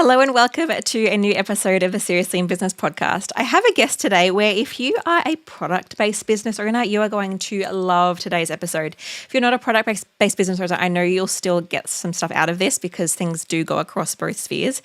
Hello and welcome to a new episode of the Seriously in Business podcast. I have a guest today where if you are a product-based business owner, you are going to love today's episode. If you're not a product-based business owner, I know you'll still get some stuff out of this because things do go across both spheres.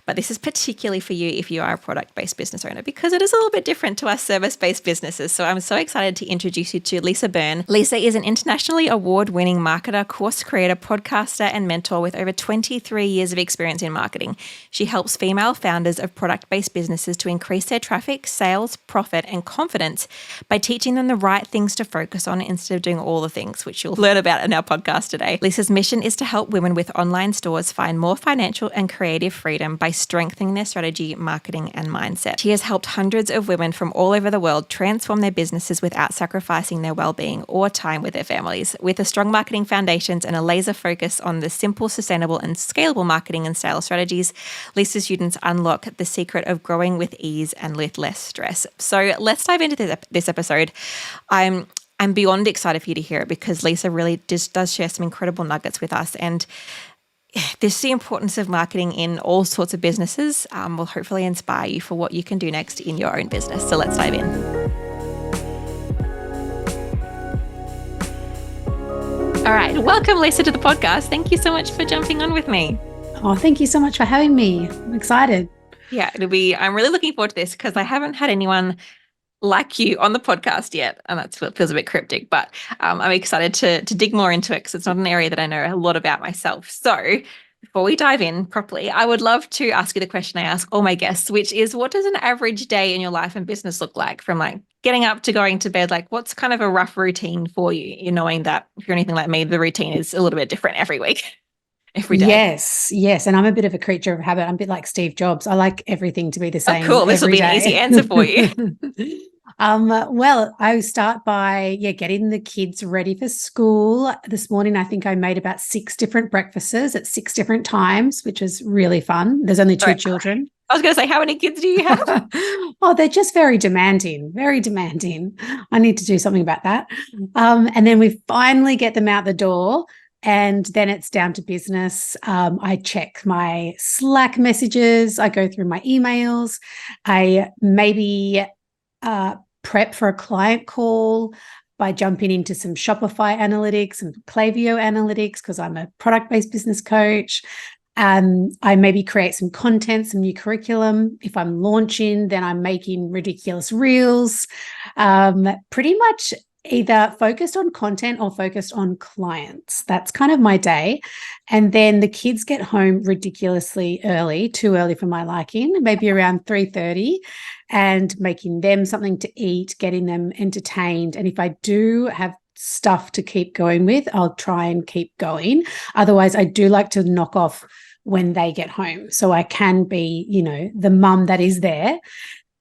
But this is particularly for you if you are a product-based business owner because it is a little bit different to us service-based businesses. So I'm so excited to introduce you to Lisa Byrne. Lisa is an internationally award-winning marketer, course creator, podcaster, and mentor with over 23 years of experience in marketing. She helps female founders of product-based businesses to increase their traffic, sales, profit, and confidence by teaching them the right things to focus on instead of doing all the things, which you'll learn about in our podcast today. Lisa's mission is to help women with online stores find more financial and creative freedom by strengthening their strategy, marketing, and mindset. She has helped hundreds of women from all over the world transform their businesses without sacrificing their well-being or time with their families. With a strong marketing foundations and a laser focus on the simple, sustainable, and scalable marketing and sales strategies, Lisa students unlock the secret of growing with ease and with less stress. So let's dive into this episode. I'm beyond excited for you to hear it because Lisa really just does share some incredible nuggets with us. And this, the importance of marketing in all sorts of businesses will hopefully inspire you for what you can do next in your own business. So let's dive in. All right. Welcome, Lisa, to the podcast. Thank you so much for jumping on with me. Oh, thank you so much for having me. I'm excited. Yeah, I'm really looking forward to this because I haven't had anyone like you on the podcast yet. And that feels a bit cryptic, but I'm excited to dig more into it because it's not an area that I know a lot about myself. So before we dive in properly, I would love to ask you the question I ask all my guests, which is what does an average day in your life and business look like from like getting up to going to bed? Like what's kind of a rough routine for you? You knowing that if you're anything like me, the routine is a little bit different every week. Every day. Yes. And I'm a bit of a creature of habit. I'm a bit like Steve Jobs. I like everything to be the same. Oh, cool. This will be an easy answer for you. Well, I start by getting the kids ready for school. This morning, I think I made about 6 different breakfasts at 6 different times, which is really fun. There's only 2 children. I was going to say, how many kids do you have? Oh, they're just very demanding, very demanding. I need to do something about that. And then we finally get them out the door. And then it's down to business. I check my Slack messages. I go through my emails. I maybe prep for a client call by jumping into some Shopify analytics and Klaviyo analytics because I'm a product-based business coach. I maybe create some content, some new curriculum. If I'm launching, then I'm making ridiculous reels. Pretty much either focused on content or focused on clients. That's kind of my day. And then the kids get home ridiculously early, too early for my liking, maybe around 3:30, and making them something to eat, getting them entertained. And if I do have stuff to keep going with, I'll try and keep going. Otherwise, I do like to knock off when they get home. So I can be, the mum that is there.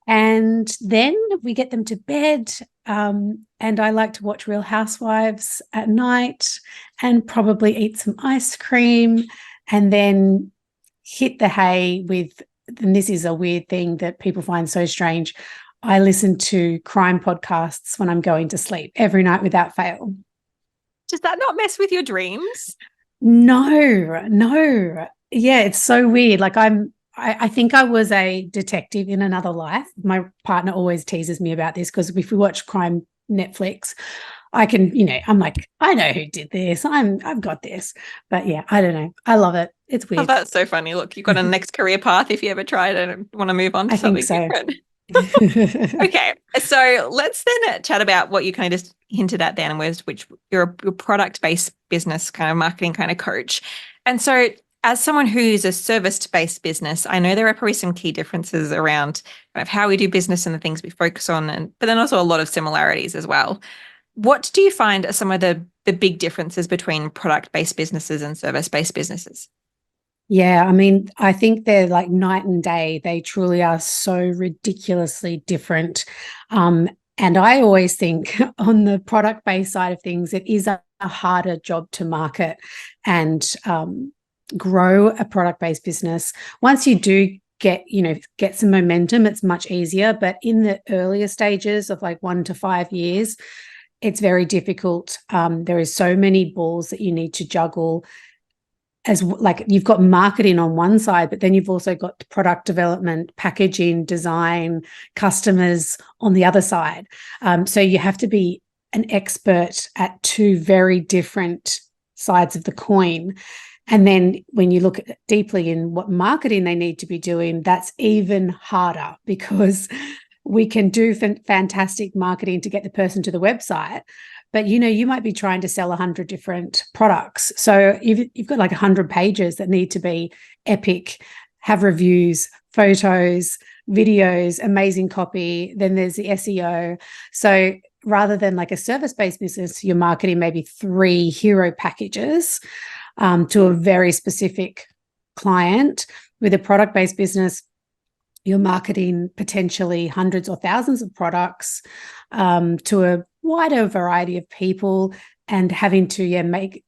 And then we get them to bed. And I like to watch Real Housewives at night and probably eat some ice cream and then hit the hay with, and this is a weird thing that people find so strange, I listen to crime podcasts when I'm going to sleep every night without fail. Does that not mess with your dreams? No. Yeah, it's so weird. Like I think I was a detective in another life. My partner always teases me about this because if we watch crime Netflix, I can, I'm like, I know who did this. I've got this. But yeah, I don't know. I love it. It's weird. Oh, that's so funny. Look, you've got a next career path if you ever tried and want to move on to something different. Okay, so let's then chat about what you kind of just hinted at then, which you're a product-based business kind of marketing kind of coach. And so as someone who's a service-based business, I know there are probably some key differences around kind of how we do business and the things we focus on, but then also a lot of similarities as well. What do you find are some of the big differences between product-based businesses and service-based businesses? Yeah, I mean, I think they're like night and day. They truly are so ridiculously different. And I always think on the product-based side of things, it is a harder job to market and grow a product-based business. Once you do get some momentum, it's much easier. But in the earlier stages of like 1 to 5 years, it's very difficult. There is so many balls that you need to juggle. like you've got marketing on one side, but then you've also got product development, packaging, design, customers on the other side. So you have to be an expert at two very different sides of the coin. And then when you look deeply in what marketing they need to be doing, that's even harder, because we can do fantastic marketing to get the person to the website, but you might be trying to sell 100 different products. So you've got like 100 pages that need to be epic, have reviews, photos, videos, amazing copy. Then there's the SEO. So rather than like a service-based business, you're marketing maybe 3 hero packages to a very specific client. With a product-based business, you're marketing potentially hundreds or thousands of products to a wider variety of people, and having to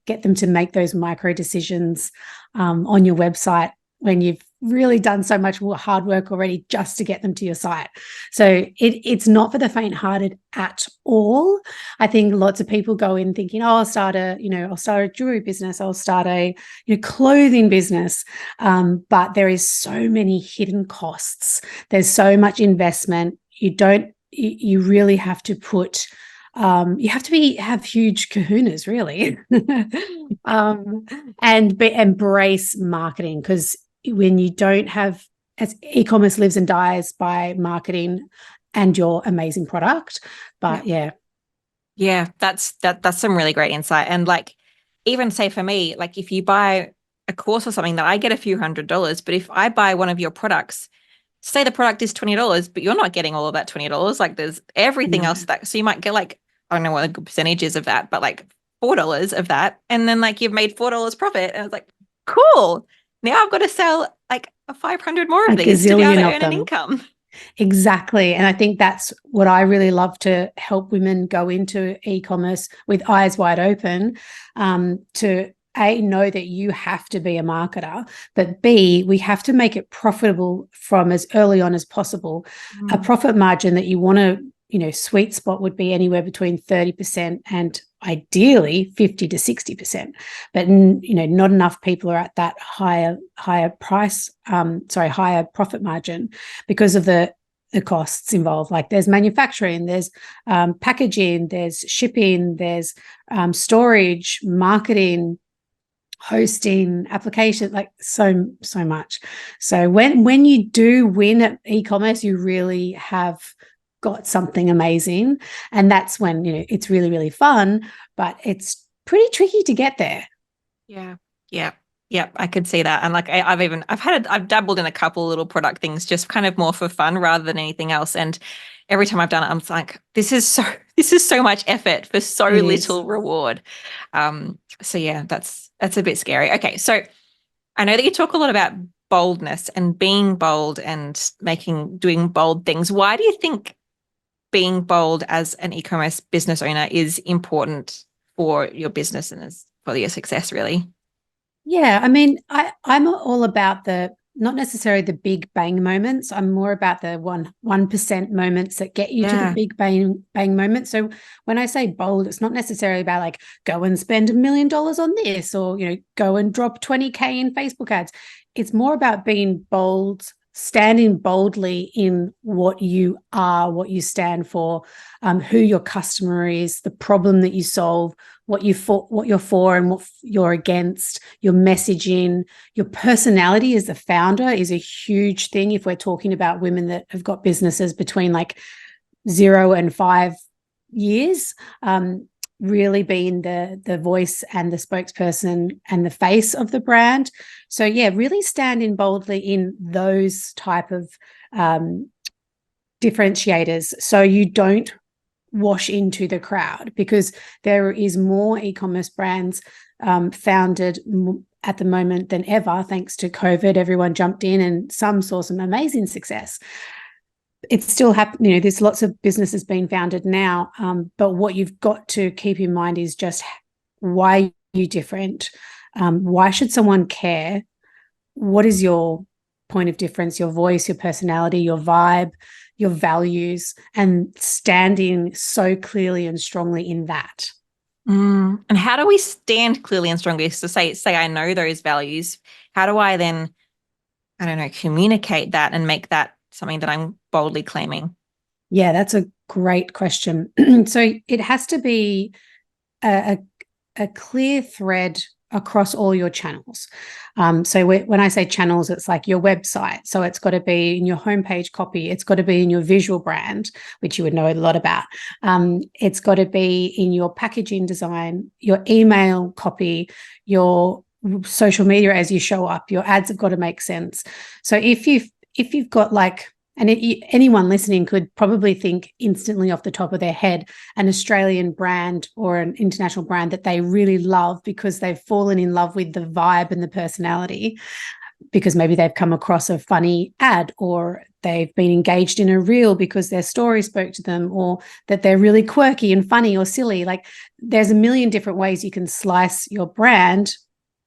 get them to make those micro decisions on your website when you've really done so much hard work already just to get them to your site. So it's not for the faint-hearted at all. I think lots of people go in thinking, oh, I'll start a jewelry business, I'll start a clothing business. But there is so many hidden costs. There's so much investment. You really have to put you have to have huge kahunas, really, and embrace marketing, because when you don't have, as e-commerce lives and dies by marketing and your amazing product. But yeah, that's some really great insight. And like, even say for me, like if you buy a course or something that I get a few $100s, but if I buy one of your products, say the product is $20, but you're not getting all of that $20. Like there's everything else so you might get like, I don't know what a good percentage is of that, but like $4 of that. And then like you've made $4 profit. And it's like, cool. Now I've got to sell like 500 more of these to be able to earn an income. Exactly. And I think that's what I really love to help women go into e-commerce with eyes wide open, to know that you have to be a marketer, but B, we have to make it profitable from as early on as possible. A profit margin that you want to, sweet spot would be anywhere between 30% and ideally 50 to 60%. But, not enough people are at that higher profit margin because of the costs involved. Like there's manufacturing, there's packaging, there's shipping, there's storage, marketing, hosting, application, like so much. So when you do win at e-commerce, you really have got something amazing, and that's when it's really, really fun, but it's pretty tricky to get there. Yeah, I could see that. And like I've dabbled in a couple little product things, just kind of more for fun rather than anything else. And every time I've done it, I'm like, this is so much effort for so little reward. So yeah, that's a bit scary. Okay, so I know that you talk a lot about boldness and being bold and doing bold things. Why do you think being bold as an e-commerce business owner is important for your business and for your success, really? Yeah, I mean, I'm all about not necessarily the big bang moments. I'm more about the 1% moments that get you to the big bang moment. So when I say bold, it's not necessarily about like go and spend $1 million on this, or go and drop 20K in Facebook ads. It's more about being bold, standing boldly in what you are, what you stand for, who your customer is, the problem that you solve, what you're for and what you're against, your messaging, your personality as the founder is a huge thing. If we're talking about women that have got businesses between like 0 and 5 years, really being the voice and the spokesperson and the face of the brand. So yeah, really standing boldly in those type of differentiators, so you don't wash into the crowd, because there is more e-commerce brands founded at the moment than ever. Thanks to COVID, everyone jumped in and some saw some amazing success. It's still happening. There's lots of businesses being founded now, but what you've got to keep in mind is just why you're different. Why should someone care? What is your point of difference, your voice, your personality, your vibe, your values, and standing so clearly and strongly in that. And how do we stand clearly and strongly? So say I know those values. How do I then, I don't know, communicate that and make that something that I'm boldly claiming? Yeah, that's a great question. So it has to be a clear thread across all your channels. So when I say channels, it's like your website. So it's got to be in your homepage copy. It's got to be in your visual brand, which you would know a lot about. It's got to be in your packaging design, your email copy, your social media as you show up. Your ads have got to make sense. So if you've got like, and anyone listening could probably think instantly off the top of their head an Australian brand or an international brand that they really love because they've fallen in love with the vibe and the personality, because maybe they've come across a funny ad, or they've been engaged in a reel because their story spoke to them, or that they're really quirky and funny or silly. Like, there's a million different ways you can slice your brand,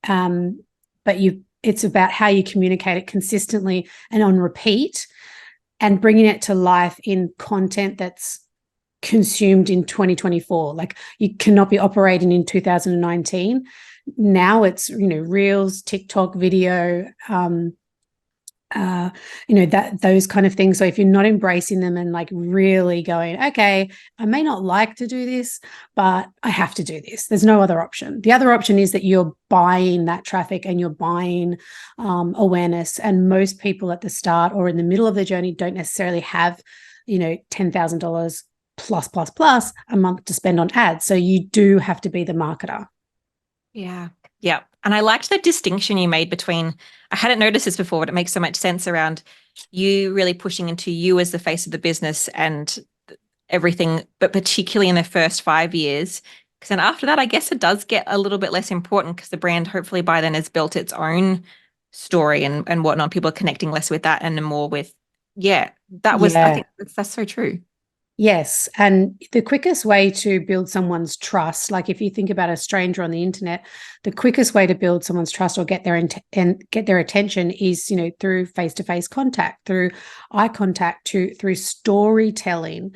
but it's about how you communicate it consistently and on repeat, and bringing it to life in content that's consumed in 2024. Like, you cannot be operating in 2019. Now it's, reels, TikTok video, that those kind of things. So if you're not embracing them and like really going, okay, I may not like to do this, but I have to do this, there's no other option. The other option is that you're buying that traffic and you're buying awareness. And most people at the start or in the middle of the journey don't necessarily have, $10,000 plus a month to spend on ads. So you do have to be the marketer. Yeah. Yeah. And I liked the distinction you made between, I hadn't noticed this before, but it makes so much sense around you really pushing into you as the face of the business and everything, but particularly in the first 5 years. Because then after that, I guess it does get a little bit less important because the brand hopefully by then has built its own story and whatnot. People are connecting less with that and more with, I think that's so true. Yes. And the quickest way to build someone's trust, like if you think about a stranger on the internet, the quickest way to build someone's trust or get their attention is, through face-to-face contact, through eye contact, through storytelling,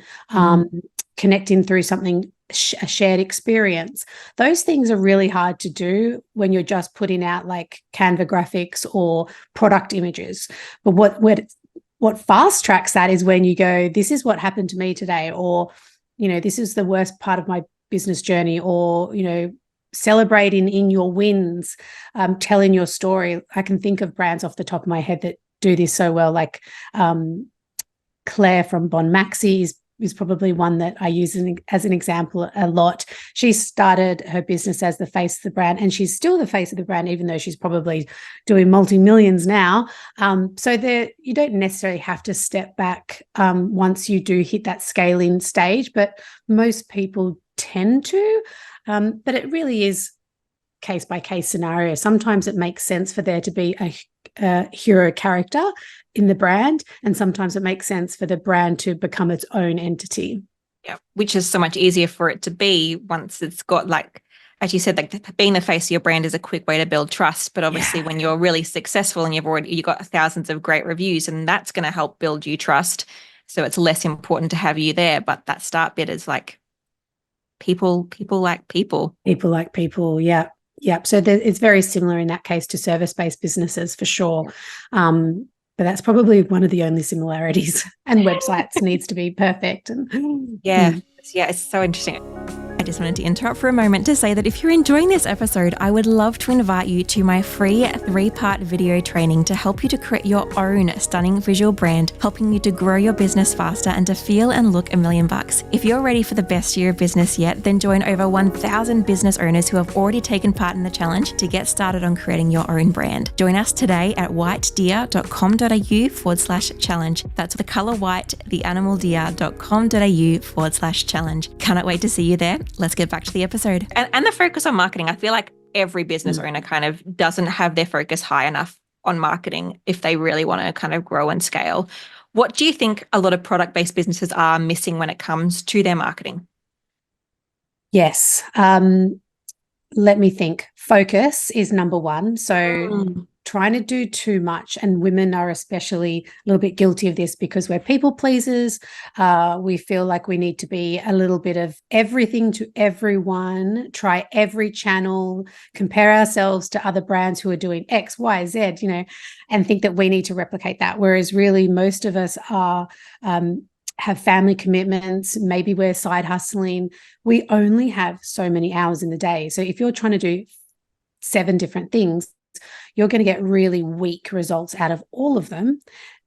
connecting through something, a shared experience. Those things are really hard to do when you're just putting out like Canva graphics or product images. But what fast tracks that is when you go, this is what happened to me today, or, this is the worst part of my business journey, or, celebrating in your wins, telling your story. I can think of brands off the top of my head that do this so well, like Claire from Bon Maxi is probably one that I use as an example a lot. She started her business as the face of the brand, and she's still the face of the brand, even though she's probably doing multi-millions now. So you don't necessarily have to step back once you do hit that scaling stage, but most people tend to. But it really is case by case scenario. Sometimes it makes sense for there to be a hero character in the brand, and sometimes it makes sense for the brand to become its own entity. Yeah, which is so much easier for it to be once it's got, like, as you said, like being the face of your brand is a quick way to build trust. But obviously when you're really successful and you've got thousands of great reviews, and that's going to help build you trust. So it's less important to have you there. But that start bit is like people like people. People like people. Yeah. Yeah. So it's very similar in that case to service-based businesses for sure. But that's probably one of the only similarities. And websites needs to be perfect. And it's so interesting. I just wanted to interrupt for a moment to say that if you're enjoying this episode, I would love to invite you to my free 3-part video training to help you to create your own stunning visual brand, helping you to grow your business faster and to feel and look $1 million. If you're ready for the best year of business yet, then join over 1,000 business owners who have already taken part in the challenge to get started on creating your own brand. Join us today at whitedeer.com.au/challenge. That's the color white, the animal deer.com.au/challenge. Cannot wait to see you there. Let's get back to the episode. And the focus on marketing. I feel like every business owner kind of doesn't have their focus high enough on marketing if they really want to kind of grow and scale. What do you think a lot of product-based businesses are missing when it comes to their marketing? Yes. Let me think. Focus is number one. So trying to do too much, and women are especially a little bit guilty of this because we're people pleasers. We feel like we need to be a little bit of everything to everyone, try every channel, compare ourselves to other brands who are doing X, Y, Z, and think that we need to replicate that. Whereas really most of us are have family commitments. Maybe we're side hustling. We only have so many hours in the day. So if you're trying to do 7 different things, you're going to get really weak results out of all of them,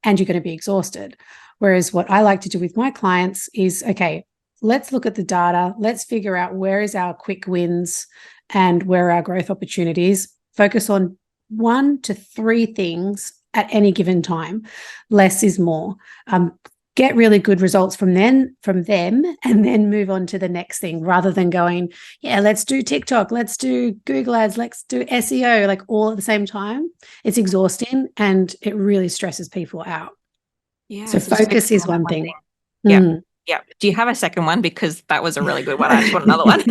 and you're going to be exhausted. Whereas what I like to do with my clients is, okay, let's look at the data. Let's figure out where is our quick wins and where are our growth opportunities. Focus on 1 to 3 things at any given time. Less is more. Get really good results from them, and then move on to the next thing, rather than going, yeah, let's do TikTok, let's do Google ads, let's do SEO, like all at the same time. It's exhausting and it really stresses people out. Yeah. So focus is one thing. Yeah. Yeah. Do you have a second one? Because that was a really good one. I just want another one.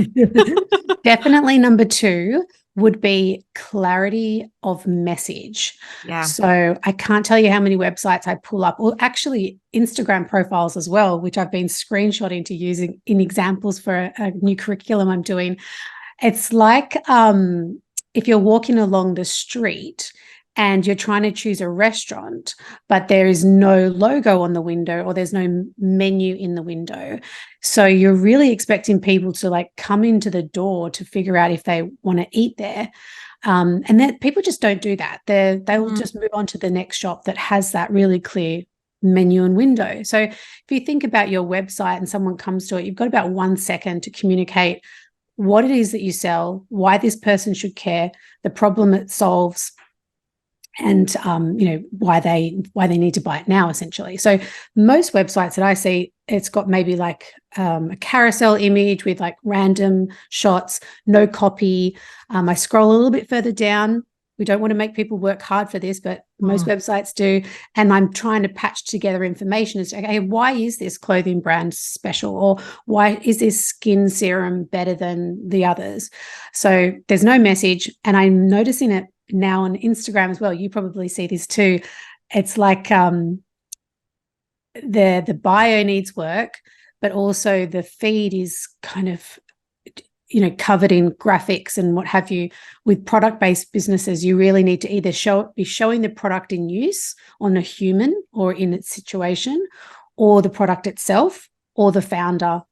Definitely number 2 would be clarity of message. Yeah. So I can't tell you how many websites I pull up, or actually Instagram profiles as well, which I've been screenshotting to using in examples for a new curriculum I'm doing. It's like if you're walking along the street and you're trying to choose a restaurant, but there is no logo on the window or there's no menu in the window. So you're really expecting people to like come into the door to figure out if they want to eat there. And that people just don't do that. They will just move on to the next shop that has that really clear menu and window. So if you think about your website and someone comes to it, you've got about 1 second to communicate what it is that you sell, why this person should care, the problem it solves, and why they need to buy it now, essentially. So most websites that I see, it's got maybe like a carousel image with like random shots, no copy. I scroll a little bit further down. We don't want to make people work hard for this, but most websites do. And I'm trying to patch together information as to, okay, why is this clothing brand special? Or why is this skin serum better than the others? So there's no message. And I'm noticing it now on Instagram as well. You probably see this too. It's like the bio needs work, but also the feed is kind of covered in graphics and what have you. With product-based businesses, you really need to either be showing the product in use on a human or in its situation, or the product itself, or the founder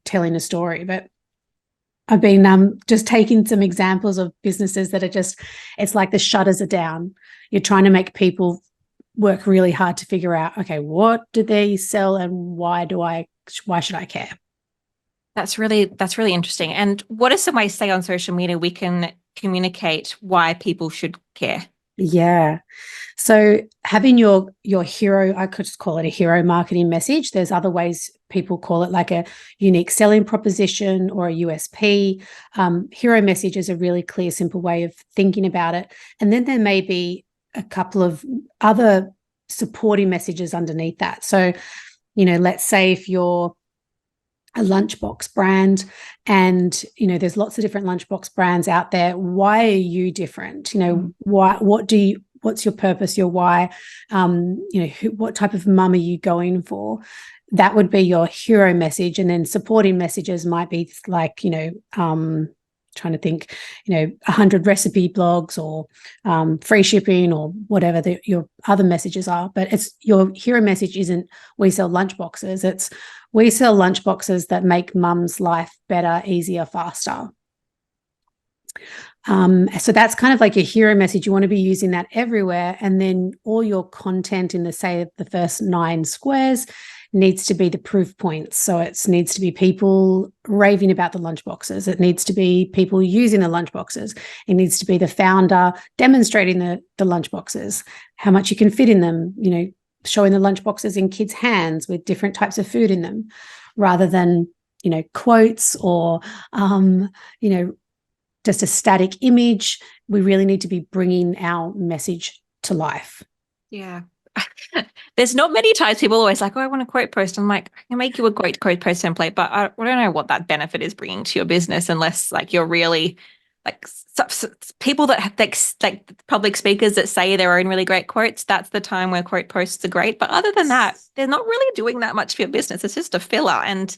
telling a story. But I've been just taking some examples of businesses that are just, it's like the shutters are down. You're trying to make people work really hard to figure out, okay, what do they sell and why should I care? That's really interesting. And what are some ways, say, on social media, we can communicate why people should care? Yeah. So having your hero, I could just call it a hero marketing message. There's other ways people call it, like a unique selling proposition or a USP. Hero message is a really clear, simple way of thinking about it. And then there may be a couple of other supporting messages underneath that. So, let's say if you're a lunchbox brand and there's lots of different lunchbox brands out there, why are you different? What's your purpose, your why? What type of mum are you going for? That would be your hero message. And then supporting messages might be like, trying to think, 100 recipe blogs or free shipping or whatever your other messages are. But it's your hero message isn't we sell lunchboxes. It's we sell lunchboxes that make mum's life better, easier, faster. So that's kind of like your hero message. You want to be using that everywhere. And then all your content in the first 9 squares needs to be the proof points. So it needs to be people raving about the lunchboxes. It needs to be people using the lunchboxes. It needs to be the founder demonstrating the lunchboxes, how much you can fit in them, showing the lunchboxes in kids' hands with different types of food in them, rather than, quotes or, just a static image. We really need to be bringing our message to life. Yeah. There's not many times people are always like, oh, I want a quote post. I'm like, I can make you a great quote post template, but I don't know what that benefit is bringing to your business unless like you're really like people that have like public speakers that say their own really great quotes, that's the time where quote posts are great. But other than that, they're not really doing that much for your business. It's just a filler. And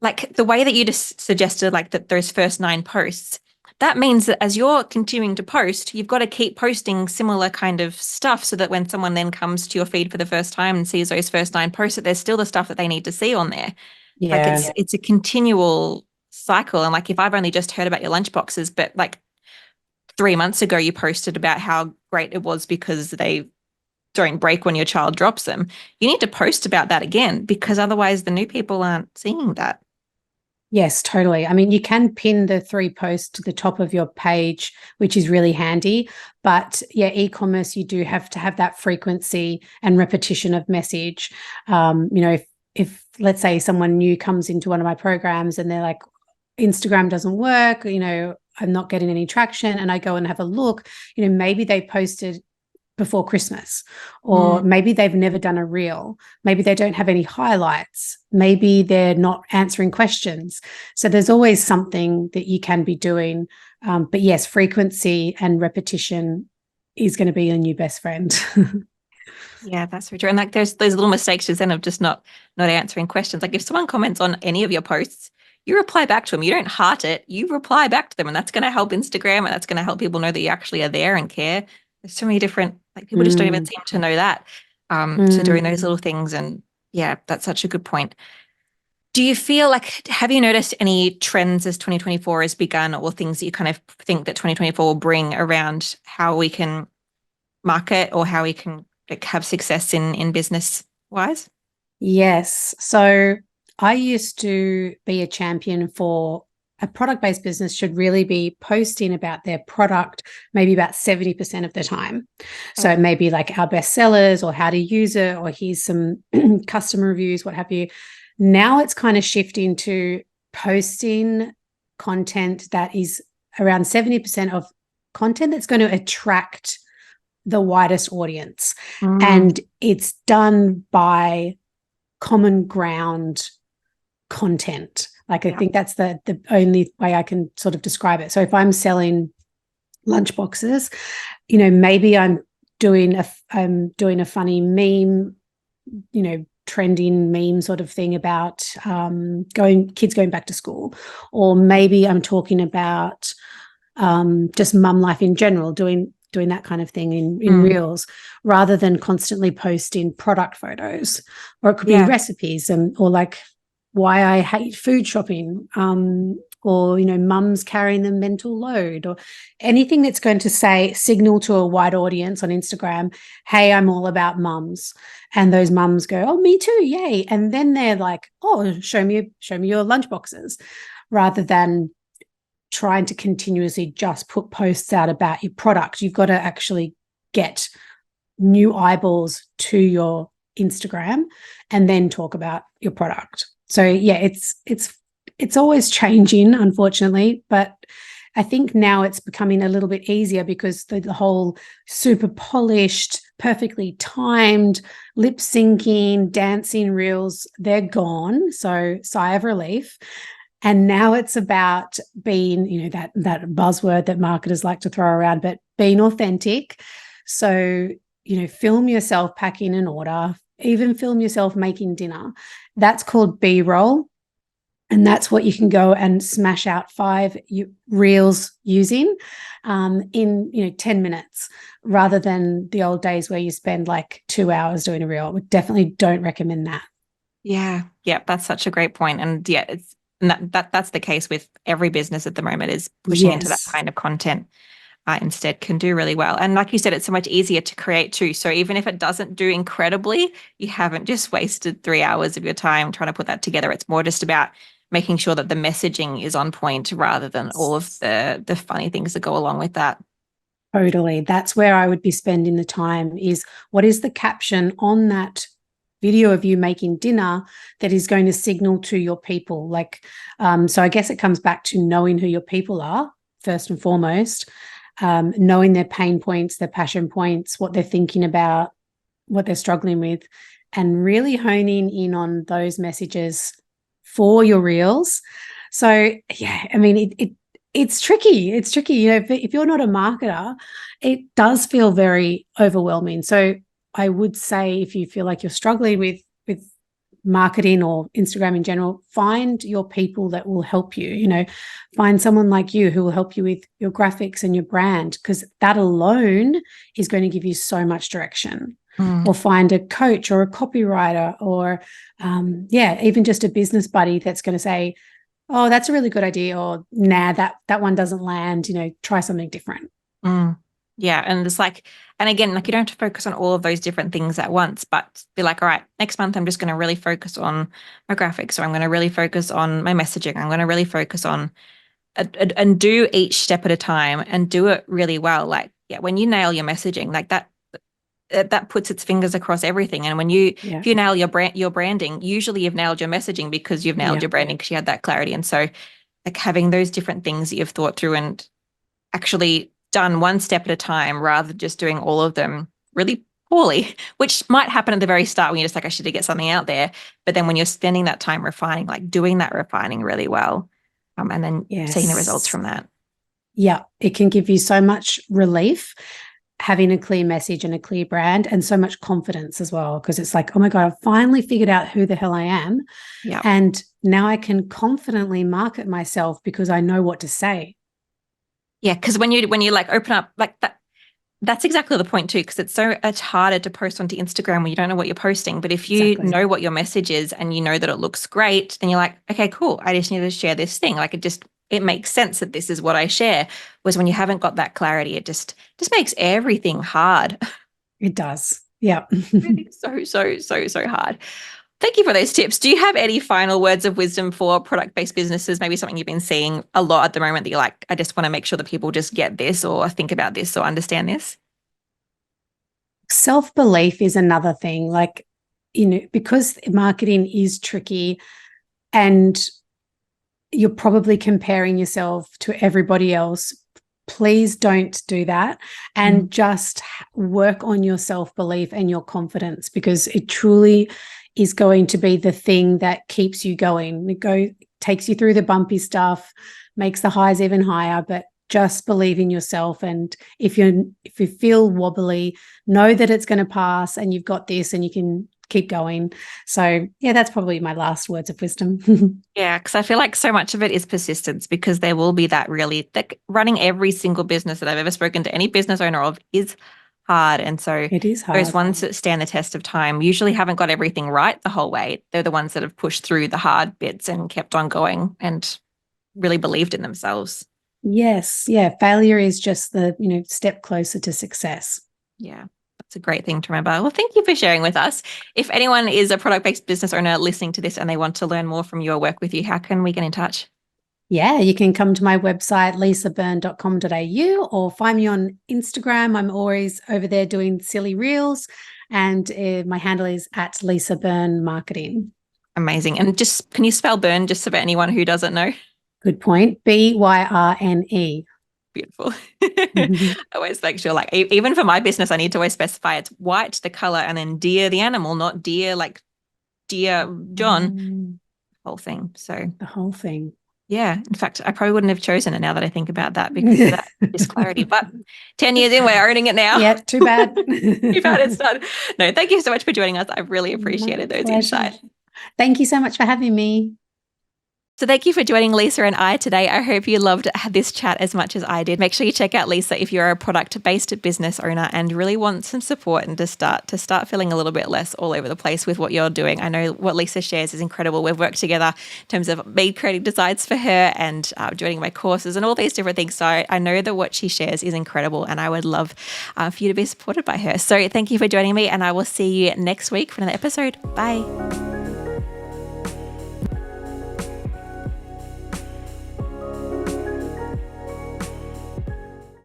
like the way that you just suggested, like that those first 9 posts, that means that as you're continuing to post, you've got to keep posting similar kind of stuff so that when someone then comes to your feed for the first time and sees those first 9 posts, that there's still the stuff that they need to see on there. Like Yeah. it's a continual cycle. And like if I've only just heard about your lunch boxes, but like 3 months ago you posted about how great it was because they don't break when your child drops them, you need to post about that again because otherwise the new people aren't seeing that. Yes, totally. I mean, you can pin the 3 posts to the top of your page, which is really handy. But yeah, e-commerce, you do have to have that frequency and repetition of message. If let's say someone new comes into one of my programs and they're like, Instagram doesn't work, I'm not getting any traction, and I go and have a look, maybe they posted before Christmas, or maybe they've never done a reel. Maybe they don't have any highlights. Maybe they're not answering questions. So there's always something that you can be doing. But yes, frequency and repetition is going to be your new best friend. Yeah, that's very true. And like there's those little mistakes just then of just not answering questions. Like if someone comments on any of your posts, you reply back to them. You don't heart it, you reply back to them. And that's going to help Instagram, and that's going to help people know that you actually are there and care. There's so many different, like people just don't even seem to know that. So doing those little things, and yeah, that's such a good point. Do you feel like, have you noticed any trends as 2024 has begun, or things that you kind of think that 2024 will bring around how we can market or how we can like have success in business wise? Yes. So I used to be a champion for a product-based business should really be posting about their product maybe about 70% of the time. So maybe like our best sellers or how to use it, or here's some customer reviews, what have you. Now it's kind of shifting to posting content that is around 70% of content that's going to attract the widest audience. And it's done by common ground content. Like I think that's the only way I can sort of describe it. So if I'm selling lunch boxes, maybe I'm doing a funny meme, trending meme sort of thing about kids going back to school, or maybe I'm talking about just mum life in general, doing that kind of thing in reels, rather than constantly posting product photos. Or it could be recipes or like why I hate food shopping, or mums carrying the mental load, or anything that's going to signal to a wide audience on Instagram, hey, I'm all about mums. And those mums go, oh, me too, yay. And then they're like, oh, show me your lunch boxes, rather than trying to continuously just put posts out about your product. You've got to actually get new eyeballs to your Instagram and then talk about your product. So yeah, it's always changing, unfortunately, but I think now it's becoming a little bit easier because the whole super polished, perfectly timed, lip syncing, dancing reels, they're gone. So sigh of relief. And now it's about being, that buzzword that marketers like to throw around, but being authentic. So, film yourself packing an order, even film yourself making dinner. That's called B-roll. And that's what you can go and smash out 5 reels using in 10 minutes, rather than the old days where you spend like 2 hours doing a reel. We definitely don't recommend that. Yeah, that's such a great point. And yeah, that's the case with every business at the moment, is pushing into that kind of content. Instead can do really well. And like you said, it's so much easier to create too. So even if it doesn't do incredibly, you haven't just wasted 3 hours of your time trying to put that together. It's more just about making sure that the messaging is on point rather than all of the funny things that go along with that. Totally. That's where I would be spending the time, is what is the caption on that video of you making dinner that is going to signal to your people. So I guess it comes back to knowing who your people are first and foremost. Knowing their pain points, their passion points, what they're thinking about, what they're struggling with, and really honing in on those messages for your reels. So yeah, I mean, It's tricky. It's tricky. You know, if you're not a marketer, it does feel very overwhelming. So I would say if you feel like you're struggling with marketing or Instagram in general, find your people that will help you. You know, find someone like you who will help you with your graphics and your brand, because that alone is going to give you so much direction. Or find a coach or a copywriter or even just a business buddy that's going to say, oh, that's a really good idea, or nah, that one doesn't land, you know, try something different. Yeah. And it's like, and again, like you don't have to focus on all of those different things at once, but be like, all right, next month I'm just going to really focus on my graphics, or I'm going to really focus on my messaging. I'm going to really focus on and do each step at a time and do it really well. Like, yeah, when you nail your messaging, like that puts its fingers across everything. And when if you nail your branding, usually you've nailed your messaging because you've nailed your branding because you had that clarity. And so like having those different things that you've thought through and actually done one step at a time rather than just doing all of them really poorly, which might happen at the very start when you're just like, I should get something out there. But then when you're spending that time refining, like doing that refining really well, and then seeing the results from that. Yeah, it can give you so much relief having a clear message and a clear brand, and so much confidence as well, because it's like, oh my God, I've finally figured out who the hell I am. Yeah. And now I can confidently market myself because I know what to say. Yeah, because when you like open up like that's exactly the point too, because it's harder to post onto Instagram when you don't know what you're posting. But if you know what your message is and you know that it looks great, then you're like, okay, cool. I just need to share this thing. Like it makes sense that this is what I share. Whereas when you haven't got that clarity, it just makes everything hard. It does. Yeah. so hard. Thank you for those tips. Do you have any final words of wisdom for product-based businesses? Maybe something you've been seeing a lot at the moment that you're like, I just want to make sure that people just get this or think about this or understand this? Self-belief is another thing. Like, you know, because marketing is tricky and you're probably comparing yourself to everybody else, please don't do that, and just work on your self-belief and your confidence, because it truly is going to be the thing that keeps you going. It takes you through the bumpy stuff, makes the highs even higher, but just believe in yourself. And if you feel wobbly, know that it's going to pass and you've got this and you can keep going. So yeah, that's probably my last words of wisdom. Yeah, because I feel like so much of it is persistence, because there will be that really like running every single business that I've ever spoken to any business owner of is hard. And so it is hard. Those ones that stand the test of time usually haven't got everything right the whole way. They're the ones that have pushed through the hard bits and kept on going and really believed in themselves. Yes. Yeah. Failure is just the, step closer to success. Yeah. That's a great thing to remember. Well, thank you for sharing with us. If anyone is a product-based business owner listening to this and they want to learn more from you or work with you, how can we get in touch? Yeah, you can come to my website, lisabyrne.com.au, or find me on Instagram. I'm always over there doing silly reels, and my handle is at Lisa Byrne Marketing. Amazing. And just, can you spell Byrne just so for anyone who doesn't know? Good point. Byrne. Beautiful. I always make sure, like, even for my business, I need to always specify it's white, the color, and then dear the animal, not dear like dear John. Whole thing. So the whole thing. Yeah. In fact, I probably wouldn't have chosen it now that I think about that, because of that disclarity. But 10 years in, we're owning it now. Yeah, too bad. Too bad it's done. No, thank you so much for joining us. I really appreciated those insights. Thank you so much for having me. So thank you for joining Lisa and I today. I hope you loved this chat as much as I did. Make sure you check out Lisa if you're a product-based business owner and really want some support and to start feeling a little bit less all over the place with what you're doing. I know what Lisa shares is incredible. We've worked together in terms of me creating designs for her and joining my courses and all these different things. So I know that what she shares is incredible, and I would love for you to be supported by her. So thank you for joining me, and I will see you next week for another episode. Bye.